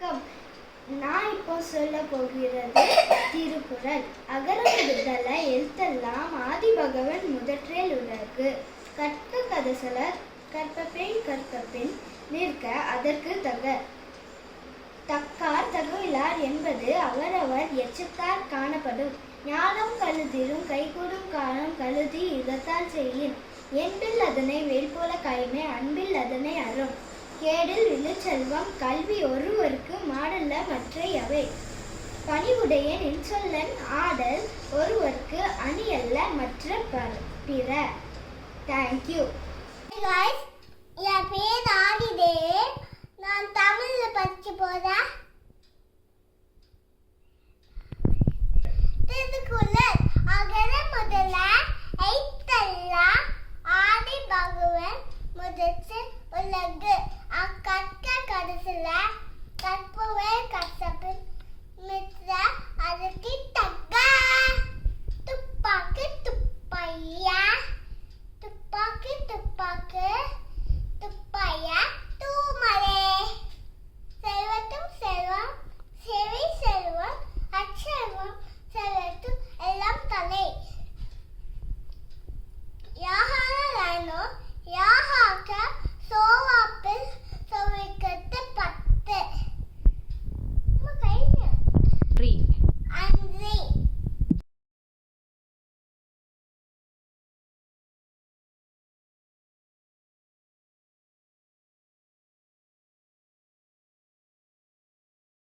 வணக்கம். நான் இப்போ சொல்ல போகிறது திருக்குறள். அகர முதல எழுத்தெல்லாம் ஆதிபகவன் முதற்றே உலகு. கற்க கதசல கற்பபின் நிற்க அதற்கு தக்கார் தகவிலார் என்பது அவரவர் எச்சத்தார் காணப்படும். ஞானம் கழுதிரும் கைகூடும் காலம் கழுதி இதத்தால் செய்யின். என்பில் அதனை வேல்போல கைமை அன்பில் அதனை அறம். கேடில் விழுச்செல்வம் கல்வி ஒருவருக்கு மாடல்ல மற்றையவை. பணிவுடையன் இன்சொல்லன் ஆடல் ஒருவருக்கு அணியல்ல மற்ற பிற. தேங்க்யூ. என் பேர் ஆதிதேவ். நான் தமிழ்ல படிச்சு போறேன். திருக்குறள் அகர முதல எழுத்தெல்லாம் ஆதி பகவன் முதற்றே உலகு. அக்கற்க கதசல கற்பவே கற்பபின் நிற்க அதற்கு